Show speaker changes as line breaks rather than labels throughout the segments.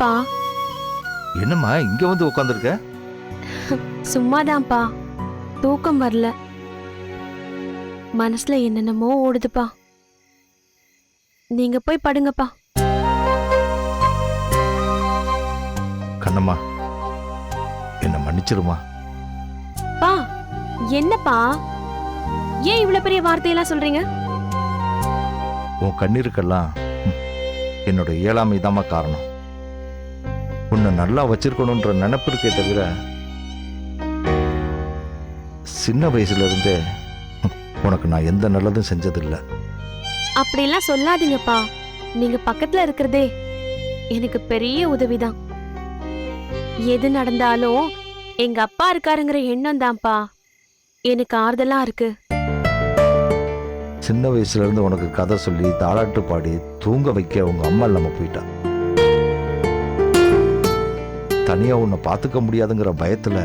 என்னப்பா?
என்னம்மா இங்க வந்து உட்காந்துருக்க?
சும்மாதான்ப்பா, தூக்கம் வரல. மனசுல என்னென்னமோ ஓடுதுப்பா. நீங்க போய் படுங்கப்பா.
கண்ணம்மா, என்ன மன்னிச்சிருமா.
பா, என்னப்பா? ஏன் இவ்வளவு பெரிய வார்த்தையெல்லாம் சொல்றீங்க?
உன் கண்ணீருக்கெல்லாம் என்னோட இயலாமை தாம்மா காரணம். உன்னை நல்லா வச்சிருக்கணும்ன்ற நினைப்பு இருக்கே தவிர, சின்ன வயசுல இருந்தே உனக்கு நான் எந்த நல்லதும் செஞ்சதில்லை.
அப்படிலாம் சொல்லாதீங்கப்பா. நீங்க பக்கத்துல இருக்கிறதே எனக்கு பெரிய உதவிதான். எது நடந்தாலும் எங்க அப்பா இருக்காருங்கிற எண்ணம் தான்ப்பா எனக்கு ஆறுதலா இருக்கு.
சின்ன வயசுல இருந்து உனக்கு கதை சொல்லி தாலாட்டு பாடி தூங்க வைக்க உங்க அம்மா இல்லாம போயிட்டா. தனியா உன்னை பார்த்துக்க முடியாதுங்கிற பயத்துல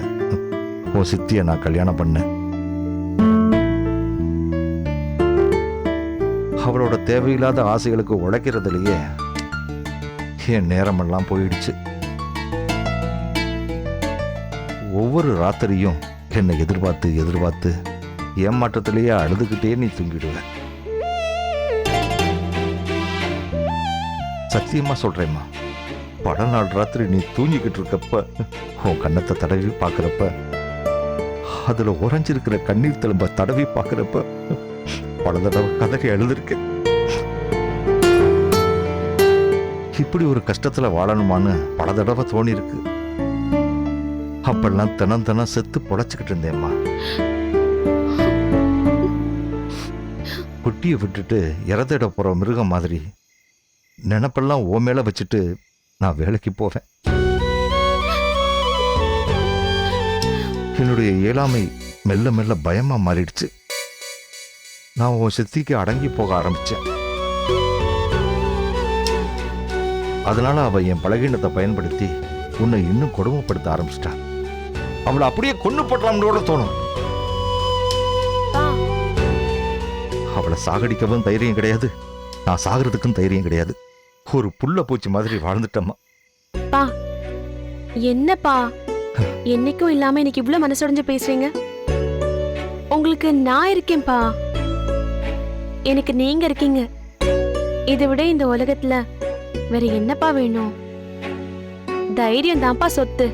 உன் சித்திய நான் கல்யாணம் பண்ணேன். அவளோட தேவையில்லாத ஆசைகளுக்கு உழைக்கிறதுலயே என் நேரமெல்லாம் போயிடுச்சு. ஒவ்வொரு ராத்திரியும் என்னை எதிர்பார்த்து எதிர்பார்த்து ஏமாற்றத்திலேயே அழுதுகிட்டே நீ தூங்கிடுவ. சத்தியமா சொல்றேம்மா, பல நாள் ராத்திரி நீ தூங்கிக்கிட்டு இருக்கப்ப உன் கண்ணத்தை தடவி பார்க்கறப்ப, அதுல உறைஞ்சிருக்கிற கண்ணீர் தழும்ப தடவி பார்க்கறப்ப பல தடவை கதறி அழுதுருக்கேன். இப்படி ஒரு கஷ்டத்துல வாழணுமான்னு பல தடவை தோணி இருக்கு. அப்பெல்லாம் தினம் தினம் செத்து பொழைச்சுக்கிட்டு இருந்தேம்மா. குட்டியை விட்டுட்டு இறதிட போற மிருகம் மாதிரி நினப்பெல்லாம் ஓ மேல வச்சுட்டு நான் வேலைக்கு போவேன். என்னுடைய இயலாமை மெல்ல மெல்ல பயமா மாறிடுச்சு. நான் உன் சித்திக்கு அடங்கி போக ஆரம்பிச்சேன். அதனால அவ என் பலகீனத்தை பயன்படுத்தி உன்னை இன்னும் கொடுமைப்படுத்த ஆரம்பிச்சிட்டா. அவளை அப்படியே கொன்னு போட்டலாம்னு கூட தோணும். அவளை சாகடிக்கவும் தைரியம் கிடையாது, நான் சாகிறதுக்கும் தைரியம் கிடையாது. ஒரு புள்ள பூச்சி மாதிரி வாழ்ந்துட்டம்மா.
பா, என்னப்பா என்னைக்கும் இல்லாம இன்னைக்கு இவ்வளவு மனசுடைஞ்சு பேசுறீங்க? உங்களுக்கு நான் இருக்கேன்பா, எனக்கு நீங்க இருக்கீங்க. இதை விட இந்த உலகத்துல வேற என்னப்பா வேணும்? தைரியம் தான்ப்பா சொத்து.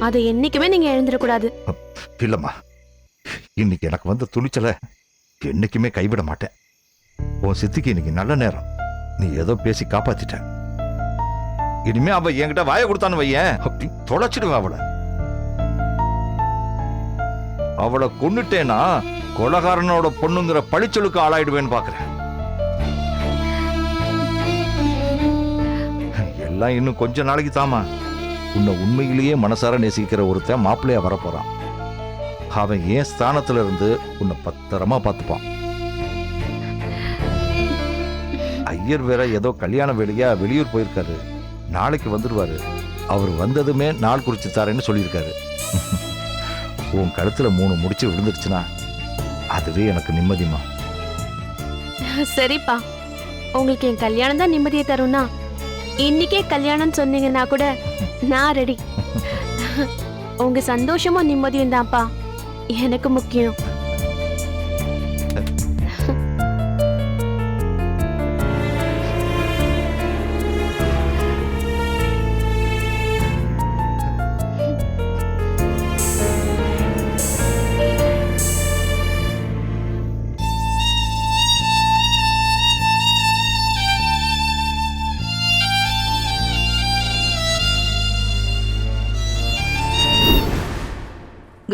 அதை என்னைக்குமே நீங்க எழுந்துடக்கூடாது.
இல்லம்மா, இன்னைக்கு எனக்கு வந்த துணிச்சலை என்னைக்குமே கைவிட மாட்டேன். உன் சித்திக்கு இன்னைக்கு நல்ல நேரம், நீ ஏதோ பேசி காப்பாத்திட்ட. இனிமே அவ என்கிட்ட வாய கொடுத்தான்னு வையேன், அப்படி தொலைச்சிடுவேன் அவளை. அவளை கொன்னுட்டேனா கொலகாரனோட பொண்ணுங்கிற பழிச்சொலுக்கு ஆளாயிடுவேன்னு பாக்குறேன். எல்லாம் இன்னும் கொஞ்ச நாளைக்கு தாமா. உன்னை உண்மையிலேயே மனசார நேசிக்கிற ஒருத்தன் மாப்பிள்ளையா வரப்போறான். அவன் ஏன் ஸ்தானத்துல இருந்து உன்னை பத்திரமா பார்த்துப்பான். ஐயர் வேற ஏதோ கல்யாண வேலையா வெளியூர் போயிருக்காரு, நாளைக்கு வந்துடுவாரு. அவர் வந்ததுமே நாள் குறிச்சு தாரேன்னு சொல்லியிருக்காரு. உன் கழுத்துல 3 முடிச்சு விழுந்துருச்சுன்னா அதுவே எனக்கு நிம்மதிமா.
சரிப்பா, உங்களுக்கு என் கல்யாணம் தான் நிம்மதியை தரும்னா இன்னைக்கே கல்யாணம் சொன்னீங்கன்னா கூட நான் ரெடி. உங்க சந்தோஷமும் நிம்மதியும் தான்ப்பா எனக்கு முக்கியம்.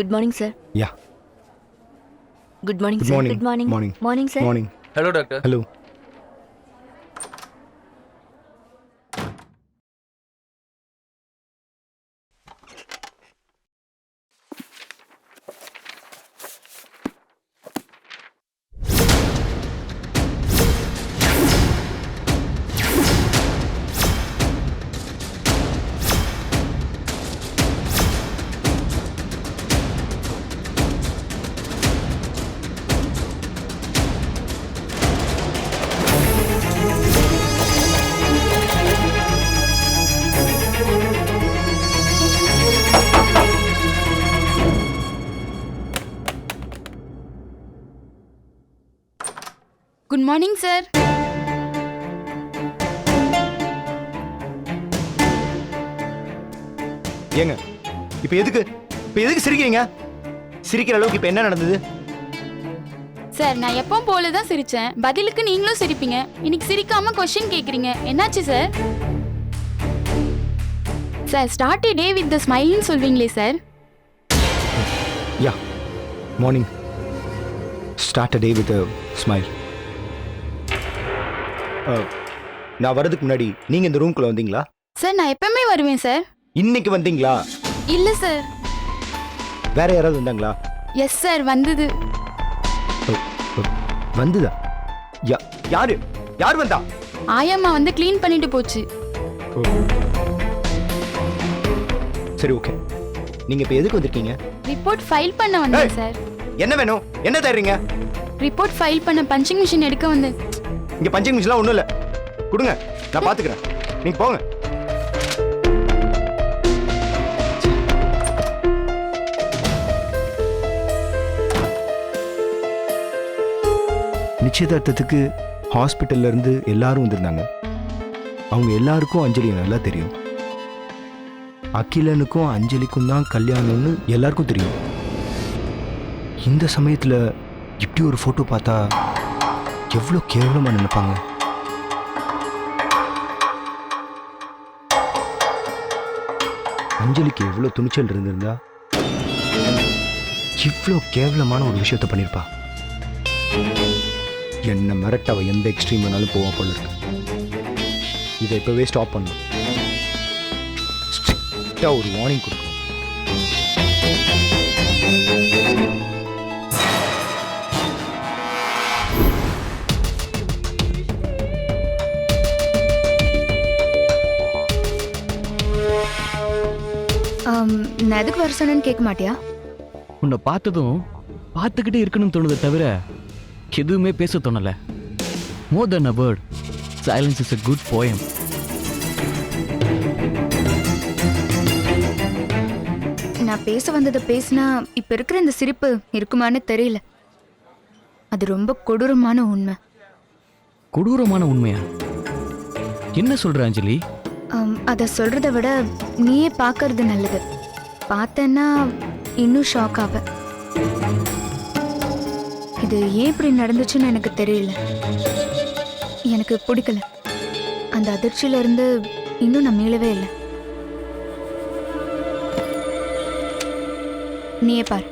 Good morning, sir.
Yeah.
Good morning,
Good
sir.
morning.
Good morning.
Morning.
Morning, sir.
Morning.
Hello, doctor.
Hello. Good morning sir.
ஏங்க இப்போ எதுக்கு சிரிக்கிறீங்க? சிரிக்கிற அளவுக்கு இப்போ என்ன நடந்தது?
சார் நான் எப்பவும் போல தான் சிரிச்சேன். பதிலுக்கு நீங்களும் சிரிப்பீங்க. இன்னைக்கு சிரிக்காம கொஸ்டின் கேக்குறீங்க. என்னாச்சு sir? Sir start day with the ஸ்மைல்னு சொல்வீங்களே sir.
Yeah morning start day with smile. நான் வரதுக்கு முன்னாடி நீங்க இந்த ரூம்குள்ள வந்தீங்களா?
சார் நான் எப்பவுமே வருவேன் சார்.
இன்னைக்கு வந்தீங்களா?
இல்ல சார்.
வேற யாராவது வந்தாங்களா?
எஸ் சார் வந்தது.
வந்துதா? யார் வந்தா?
ஆயம்மா வந்து க்ளீன் பண்ணிட்டு போச்சு.
சரி ஓகே. நீங்க இப்போ எதுக்கு வந்திருக்கீங்க?
ரிப்போர்ட் ஃபைல் பண்ண வந்தேன் சார்.
என்ன வேணும்? என்ன தர்றீங்க?
ரிப்போர்ட் ஃபைல் பண்ண பஞ்சிங் மிஷின் எடுக்க வந்தேன்.
இங்க பஞ்சிங் மிஷின்லாம் ஒண்ணும் இல்ல. கொடுங்க, நான் பாத்துக்கிறேன். நீங்க போங்க. நிச்சயதார்த்தத்துக்கு ஹாஸ்பிட்டல்ல இருந்து எல்லாரும் வந்திருந்தாங்க. அவங்க எல்லாருக்கும் அஞ்சலியை நல்லா தெரியும். அகிலனுக்கும் அஞ்சலிக்கும் தான் கல்யாணம்னு எல்லாருக்கும் தெரியும். இந்த சமயத்துல இப்படி ஒரு போட்டோ பார்த்தா எவ்வளோ கேவலமா நினைப்பாங்க. அஞ்சலிக்கு எவ்வளோ துணிச்சல் இருந்திருந்தா இவ்வளோ கேவலமான ஒரு விஷயத்த பண்ணியிருப்பா. என்ன மிரட்ட அவ எந்த எக்ஸ்ட்ரீம் வேணாலும் போவா போல இருக்கு. இதை இப்பவே ஸ்டாப் பண்ணணும். ஸ்ட்ரிக்டா ஒரு வார்னிங் கொடுக்கணும்.
நான் எதுக்கு வர சொன்னேன்னு கேட்க மாட்டியா?
உன்னை பார்த்ததும் பார்த்துக்கிட்டே இருக்கணும்னு தோணுதை தவிர எதுவுமே பேச தோணல. More than a word, silence is a good poem.
நான் பேச வந்ததை பேசினா இப்ப இருக்கிற இந்த சிரிப்பு இருக்குமான்னு தெரியல. அது ரொம்ப கொடூரமான உண்மை.
கொடூரமான உண்மையா? என்ன சொல்ற அஞ்சலி?
அதை சொல்றதை விட நீயே பார்க்கறது நல்லது. பார்த்தேன்னா இன்னும் ஷாக் ஆவ. இது ஏன் இப்படி நடந்துச்சுன்னு எனக்கு தெரியல. எனக்கு பிடிக்கல. அந்த அதிர்ச்சியில இருந்து இன்னும் நான் மீளவே இல்லை. நீயே பாரு.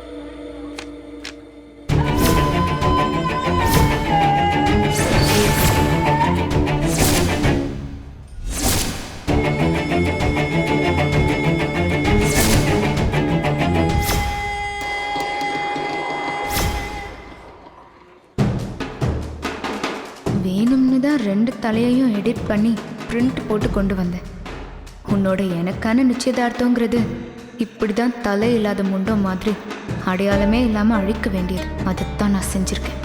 வேணும்னு தான் 2 தலையையும் எடிட் பண்ணி பிரிண்ட் போட்டு கொண்டு வந்தேன். உன்னோட எனக்கான நிச்சயதார்த்தங்கிறது இப்படி தான் தலை இல்லாத முண்டோ மாதிரி அடையாளமே இல்லாமல் அழிக்க வேண்டியது. அதைத்தான் நான் செஞ்சிருக்கேன்.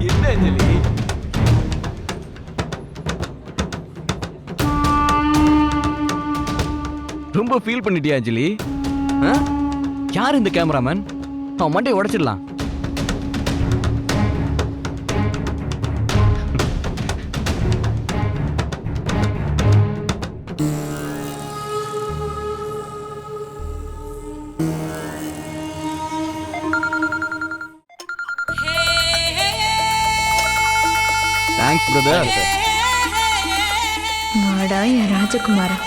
என்ன அஞ்சலி? ரொம்ப ஃபீல் பண்ணிட்டியா அஞ்சலி? யார் இந்த கேமராமேன்? அவன் மண்டையை உடைச்சிடலாம். Thanks brother.
வாடா என் ராஜகுமாரா.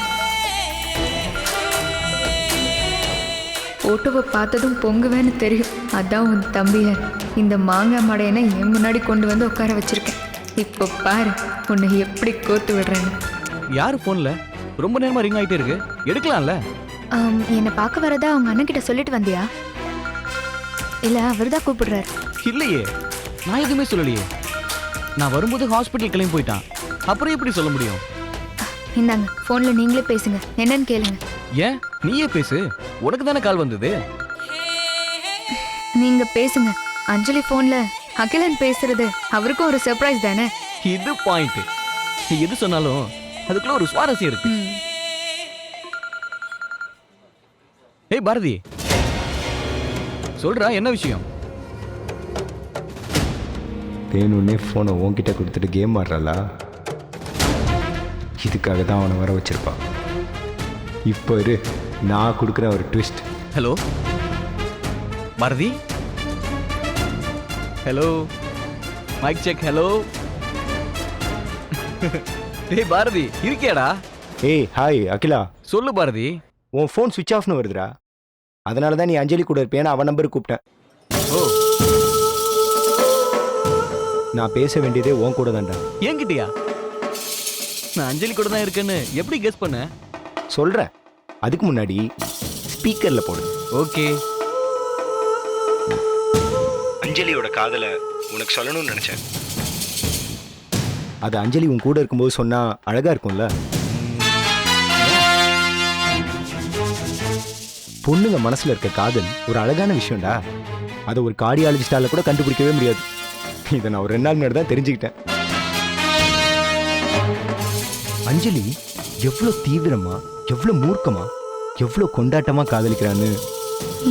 போட்டோவை பார்த்ததும் பொங்குவேன்னு தெரியும். அதான் உன் தம்பிய இந்த மாங்காய் மடையனை என் முன்னாடி கொண்டு வந்து உட்கார வச்சிருக்கேன். இப்போ பாரு உன்னை எப்படி கோத்து விடுறேன்னு.
யாரு போன்ல ரொம்ப நேரமா ரிங் ஆயிட்டே இருக்கு? எடுக்கலாம்ல?
என்னை பார்க்க வரதா அவங்க அண்ணன் கிட்ட சொல்லிட்டு வந்தியா? இல்ல அவர் தான் கூப்பிடுறாரு.
இல்லையே, நான் எதுவுமே சொல்லலையே. நான் வரும்போது ஹாஸ்பிட்டல் கிளம்பி போயிட்டான். அப்புறம் எப்படி சொல்ல முடியும்?
இந்தாங்க போன்ல நீங்களே பேசுங்க. என்னன்னு கேளுங்க.
ஏன் நீயே பேசு, உனக்கு தானே கால் வந்தது.
நீங்க பேசுங்க. அஞ்சலி போன்ல அகிலன் பேசுறது அவருக்கும் ஒரு சர்ப்ரைஸ் தானே.
இது பாயிண்ட். நீ எது சொன்னாலும் அதுக்குள்ள ஒரு சுவாரஸ்யம் இருக்கு. ஏய் பாரதி, சொல்றா என்ன விஷயம்?
வேணும்னே ஃபோனை உன்கிட்ட கொடுத்துட்டு கேம் ஆடுறாளா? இதுக்காக தான் அவனை வர வச்சிருப்பான். இப்போ இரு, நான் கொடுக்குற ஒரு twist.
Hello Bharathi, hello mic check. Hello ஏய் பாரதி இருக்கியாடா?
ஏய் ஹாய் அகிலா,
சொல்லு பாரதி.
உன் ஃபோன் சுவிட்ச் ஆஃப்னு வருதுடா. அதனால தான் நீ அஞ்சலி கூட இருப்பேன்னு அவன் நம்பருக்கு கூப்பிட்டேன்.
ஓ,
நான் பேச வேண்டியதே உன் கூட தான்டா.
என்கிட்டயா? நான் அஞ்சலி கூட தான் இருக்கேன்னு எப்படி கெஸ் பண்ண?
சொல்கிறேன், அதுக்கு முன்னாடி ஸ்பீக்கரில் போடு.
ஓகே.
அஞ்சலியோட காதலை உனக்கு சொல்லணும்னு நினச்சேன். அது அஞ்சலி உன் கூட இருக்கும்போது சொன்னால் அழகாக இருக்கும்ல. பொண்ணுங்க மனசில் இருக்க காதல் ஒரு அழகான விஷயம்டா. அதை ஒரு கார்டியாலஜிஸ்டால கூட கண்டுபிடிக்கவே முடியாது. இதை நான் ஒரு 2 நாள் முன்னாடி தான் தெரிஞ்சுக்கிட்டேன். அஞ்சலி எவ்வளோ தீவிரமா, எவ்வளோ மூர்க்கமா, எவ்வளோ கொண்டாட்டமா காதலிக்கிறான்னு.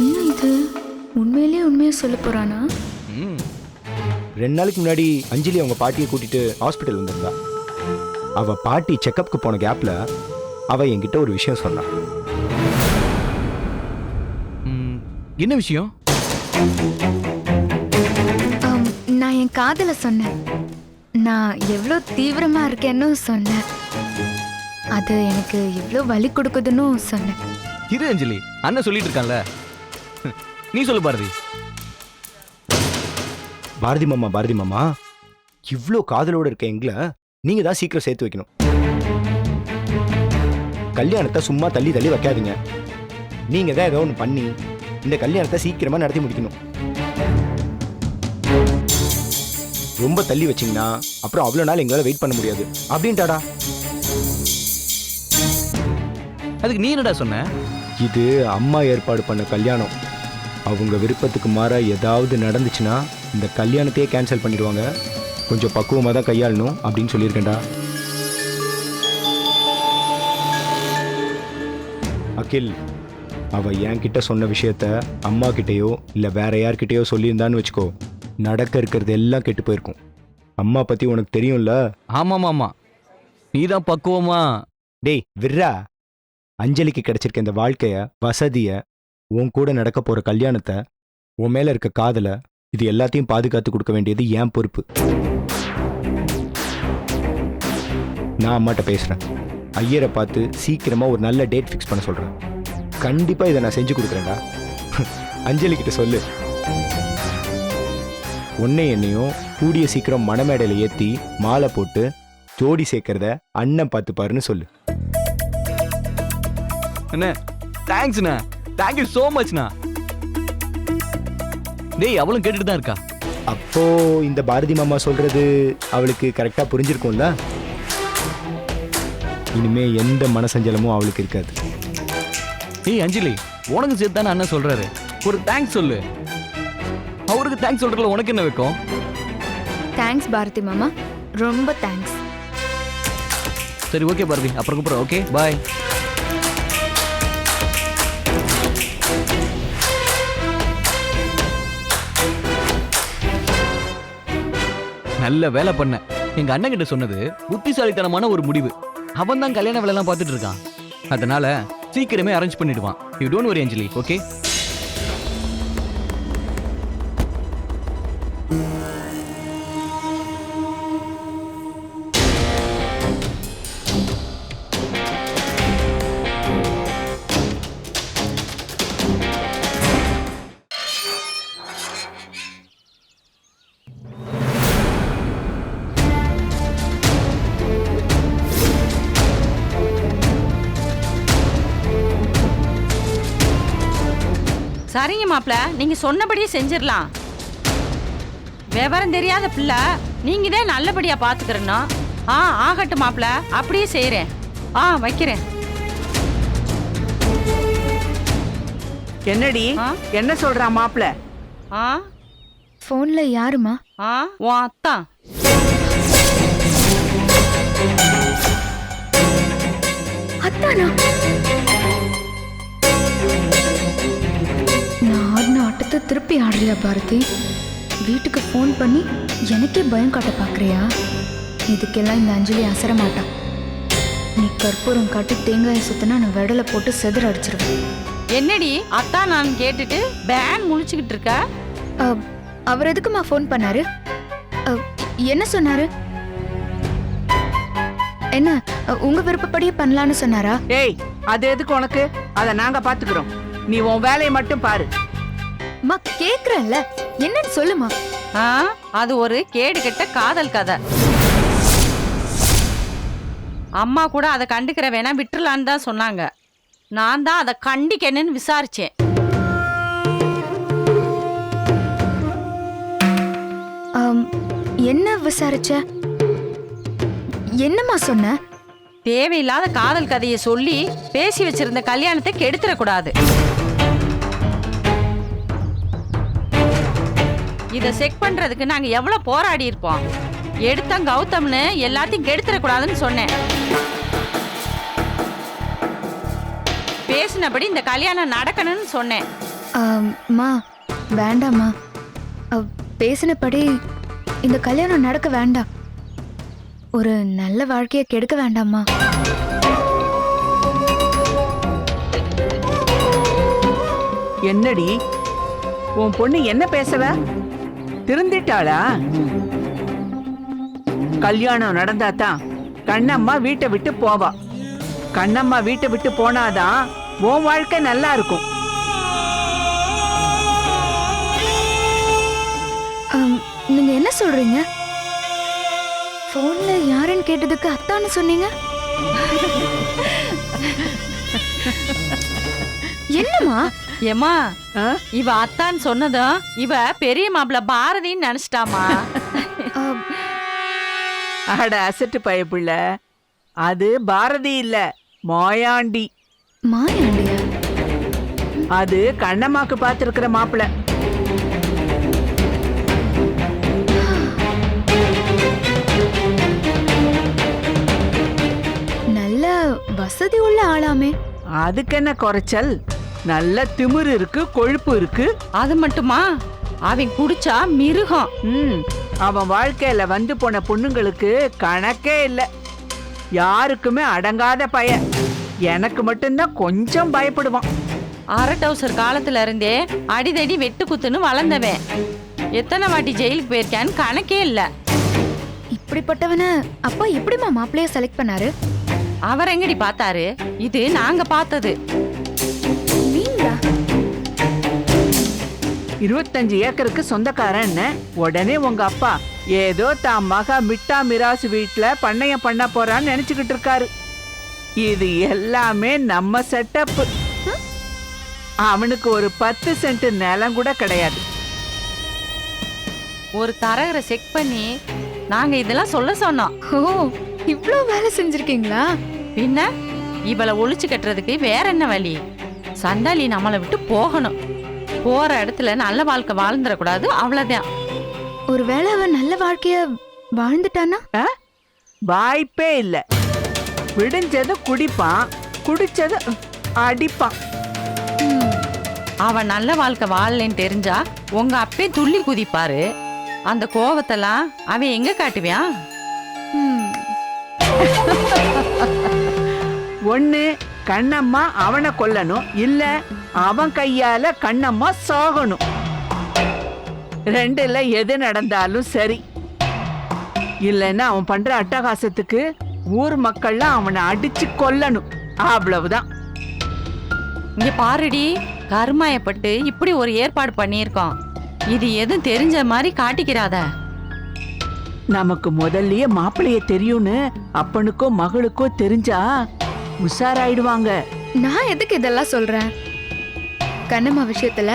இன்னும் இது உண்மையா சொல்ல போறானா?
2 நாளைக்கு முன்னாடி அஞ்சலி அவங்க பாட்டியை கூட்டிட்டு ஹாஸ்பிட்டல் வந்திருந்தா. அவ பாட்டி செக்கப்புக்கு போன கேப்ல அவ என்கிட்ட ஒரு விஷயம் சொன்னான்.
என்ன விஷயம்?
நான் என் காதல சொன்னேன். நான் எவ்வளோ தீவிரமா இருக்கேன்னு சொன்னேன். அது எனக்கு எவ்வளோ வலி கொடுக்குதுன்னு சொன்னேன்.
இரு அஞ்சலி, அண்ணன் சொல்லிட்டு இருக்கான்ல, நீ சொல்லு பாரதி.
பாரதி மாமா, இவ்வளோ காதலோட இருக்க எங்களை நீங்க தான் சீக்கிரம் சேர்த்து வைக்கணும். கல்யாணத்தை சும்மா தள்ளி தள்ளி வைக்காதீங்க. நீங்க தான் ஏதோ ஒன்று பண்ணி இந்த கல்யாணத்தை சீக்கிரமா நடத்தி முடிக்கணும். ரொம்ப தள்ளி வச்சிங்கன்னா அப்புறம் அவ்வளோ நாள் எங்களால் வெயிட் பண்ண முடியாது அப்படின்ட்டாடா.
அதுக்கு நீ என்னடா சொன்ன?
இது அம்மா ஏற்பாடு பண்ண கல்யாணம். அவங்க விருப்பத்துக்கு மாற ஏதாவது நடந்துச்சுன்னா இந்த கல்யாணத்தையே கேன்சல் பண்ணிடுவாங்க. கொஞ்சம் பக்குவமாக தான் கையாளணும் அப்படின்னு சொல்லியிருக்கேன்டா. அகில், அவ என்கிட்ட சொன்ன விஷயத்த அம்மா கிட்டேயோ இல்லை வேற யார்கிட்டயோ சொல்லியிருந்தான்னு வச்சுக்கோ, நடக்க இருக்கிறது எல்லாம் கெட்டு போயிருக்கும். அம்மா பத்தி உனக்கு தெரியும்ல.
ஆமாம், நீ தான் பக்குவமா.
டேய் விர்ரா, அஞ்சலிக்கு கிடைச்சிருக்க இந்த வாழ்க்கைய, வசதிய, உன் கூட நடக்க போற கல்யாணத்தை, உன் மேல இருக்க காதலை, இது எல்லாத்தையும் பாதுகாத்து கொடுக்க வேண்டியது என் பொறுப்பு. நான் அம்மாட்ட பேசுறேன். ஐயரை பார்த்து சீக்கிரமா ஒரு நல்ல டேட் ஃபிக்ஸ் பண்ண சொல்றேன். கண்டிப்பா இதை நான் செஞ்சு கொடுக்குறேன்டா. அஞ்சலி கிட்ட சொல்லு, உன்னை என்னையும் கூடிய சீக்கிரம் மணமேடையில ஏத்தி மாலை போட்டு ஜோடி சேர்க்கறத அண்ணன் பார்த்து பாருன்னு சொல்லு.
அண்ணே தேங்க்ஸ்ண்ணா, தேங்க்யூ ஸோ மச்ண்ணா. டேய் அவளும் கேட்டுட்டு தான் இருக்கா.
அப்போ இந்த பாரதி மாமா சொல்றது அவளுக்கு கரெக்டா புரிஞ்சிருக்கும்ல. இனிமே எந்த மனசஞ்சலமும் அவளுக்கு இருக்காது.
ஏய் அஞ்சலி, உனக்கு சேர்த்து தானே அண்ணன் சொல்றாரு, ஒரு தேங்க்ஸ் சொல்லு. அவருக்கு தேங்க்ஸ் சொல்றதுல உனக்கு என்ன வைக்கும்?
தேங்க்ஸ் பாரதி மாமா, ரொம்ப தேங்க்ஸ்.
சரி ஓகே பாரதி, அப்புறம் கூப்பிடுறேன். Okay bye. நல்ல வேலை பண்ண. எங்க அண்ணன் கிட்ட சொன்னது புத்திசாலித்தனமான ஒரு முடிவு. அவன் தான் கல்யாண வேலைலாம் பார்த்துட்டு இருக்கான். அதனால சீக்கிரமே அரேஞ்ச் பண்ணிடுவான். You don't worry Anjali, okay?
சரிங்க மாப்பிள்ள, நீங்க சொன்னபடியே செஞ்சிடலாம். விவரம் தெரியாத பிள்ளை, நீங்க தான் நல்லபடியா பாத்துக்கிறணும். ஆகட்டும் மாப்பிள்ள, அப்படியே செய்யறேன். வைக்கிறேன்.
என்னடி என்ன சொல்றா மாப்பிள்ள?
ஃபோன்ல யாருமா?
ஆ உன் அத்தான்.
அத்தானா? நான் ஆடின ஆட்டத்தை திருப்பி ஆடுறியா பாரதி? வீட்டுக்கு ஃபோன் பண்ணி எனக்கே பயம் காட்ட பார்க்குறியா? இதுக்கெல்லாம் இந்த அஞ்சலி அசர மாட்டான். நீ கற்பூரம் காட்டி தேங்காயை சுத்தினா நான் வெடலை போட்டு செதற அடிச்சிருவேன்.
என்னடி அத்தான் நான் கேட்டுட்டு பேன் முழிச்சுக்கிட்டு இருக்க?
அவர் எதுக்குமா ஃபோன் பண்ணாரு? என்ன சொன்னாரு? என்ன உங்க விருப்பப்படியே பண்ணலான்னு சொன்னாரா?
ஏய், அது எதுக்கு உனக்கு? அத நாங்க பாத்துக்கிறோம். நீ உன் வேலையை மட்டும் பாரு.
மா கேக்குறேன்ல, என்னன்னு சொல்லுமா.
ஆ, அது ஒரு கேடு கெட்ட காதல் கதை. அம்மா கூட அதை கண்டுக்கிற வேணா விட்டுலான்னு தான் சொன்னாங்க. நான் தான் அதை கண்டிக்கணும்னு விசாரிச்சேன்.
என்ன விசாரிச்ச? என்னம்மா சொன்ன?
தேவையில்லாத காதல் கதையை சொல்லி பேசி வச்சிருந்த கல்யாணத்தை கெடுத்துடக்கூடாது. இதை செக் பண்றதுக்கு நாங்க எவ்வளவு போராடி இருப்போம். எடுத்தம் கௌதம்னு எல்லாத்தையும் கெடுத்துடக்கூடாதுன்னு சொன்னேன். பேசினபடி இந்த கல்யாணம் நடக்கணும்னு சொன்னேன்.
மா வேண்டாம்மா, பேசினபடி இந்த கல்யாணம் நடக்க வேண்டாம். ஒரு நல்ல வாழ்க்கையை கெடுக்க வேண்டாம்மா.
என்னடி உன் பொண்ணு என்ன பேசவ? திருந்திட்டாளா? கல்யாணம் நடந்தாதான் கண்ணம்மா வீட்டை விட்டு போவா. கண்ணம்மா வீட்டை விட்டு போனாதான் உன் வாழ்க்கை நல்லா இருக்கும்.
நீங்க என்ன சொல்றீங்க? போன்ல யாருன்னு கேட்டதுக்கு அத்தான்னு சொன்னீங்க. என்னம்மா?
ஏமா, இவ அத்தான் சொன்னதும் இவ பெரிய மாப்பிள்ள பாரதின்னு நினைச்சிட்டாமா.
அட அசட்டு பயப்புள்ள, அது பாரதி இல்ல, மாயாண்டி.
மாயாண்டியா?
அது கண்ணம்மாக்கு பார்த்திருக்கிற மாப்பிள்ள.
நல்ல வசதி உள்ள ஆளாமே.
அதுக்கு என்ன குறைச்சல்? நல்ல திமிரு இருக்கு, கொழுப்பு இருக்கு.
அது மட்டுமா, அவன் குடிச்சா மிருகம்.
அவன் வாழ்க்கையில வந்து போன பொண்ணுங்களுக்கு கணக்கே இல்ல. யாருக்குமே அடங்காத பய. எனக்கு மட்டும்தான் கொஞ்சம் பயப்படுவான்.
அரை டவுசர் காலத்துல இருந்தே அடிதடி வெட்டு குத்துன்னு வளர்ந்தவன். எத்தனை வாட்டி ஜெயிலுக்கு போயிருக்கான்னு கணக்கே இல்ல.
இப்படிப்பட்டவன அப்பா எப்படிமா மாப்பிள்ளைய செலக்ட் பண்ணாரு?
அவர் எங்கடி பார்த்தாரு? இது நாங்க பார்த்தது.
25 ஏக்கருக்கு சொந்தக்காரன் என்ன? உடனே உங்க அப்பா ஏதோ தான் மகா மிட்டா மிராசு வீட்டுல பண்ணையம் பண்ண போறான்னு நினைச்சுக்கிட்டு இருக்காரு. இது எல்லாமே நம்ம செட்டப். அவனுக்கு ஒரு 10 சென்ட் நிலம் கூட கிடையாது.
ஒரு தரகரை செக் பண்ணி நாங்க இதெல்லாம் சொல்ல சொன்னோம்.
ஓ, இவ்ளோ வேலை செஞ்சிருக்கீங்களா?
பின்ன இவளை ஒழிச்சு கட்டுறதுக்கு வேற என்ன வழி? சண்டாளி நம்மளை விட்டு போகணும். போற இடத்துல நல்ல வாழ்க்கை வாழ்ந்துடக்கூடாது, அவ்வளவுதான்.
ஒருவேளை அவன் நல்ல வாழ்க்கைய வாழ்ந்துட்டானா?
வாய்ப்பே இல்ல. விடிஞ்சது குடிப்பான், குடிச்சது அடிப்பான்.
அவன் நல்ல வாழ்க்கை வாழலன்னு தெரிஞ்சா உங்க அப்பே துள்ளி குதிப்பாரு. அந்த கோவத்தெல்லாம் அவன் எங்க காட்டுவியான்?
ஒண்ணு கண்ணம்மா அவனை கொல்லணும், இல்ல அவன் கையால கண்ணம்மா சாகணும். ரெண்டுல எது நடந்தாலும் சரி. இல்லைன்னா அவன் பண்ற அட்டகாசத்துக்கு ஊர் மக்கள்லாம் அவனை அடிச்சு கொல்லணும். அவ்வளவுதான்.
இங்க பாருடி, கருமாயப்பட்டு இப்படி ஒரு ஏற்பாடு பண்ணியிருக்கோம். இது எதுவும் தெரிஞ்ச மாதிரி காட்டிக்கிறாத.
நமக்கு முதல்லயே மாப்பிள்ளைய தெரியும்னு அப்பனுக்கோ மகளுக்கோ தெரிஞ்சா உஷாராயிடுவாங்க.
நான் எதுக்கு இதெல்லாம் சொல்றேன்? கண்ணம்மா விஷயத்துல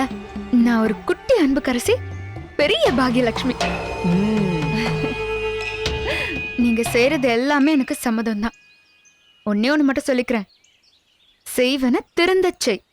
நான் ஒரு குட்டி அன்புக்கரசி, பெரிய பாகியலட்சுமி. நீங்க செய்யறது எல்லாமே எனக்கு சம்மதம் தான். ஒன்னே ஒண்ணு மட்டும் சொல்லிக்கிறேன், செய்வன திருந்த செய்.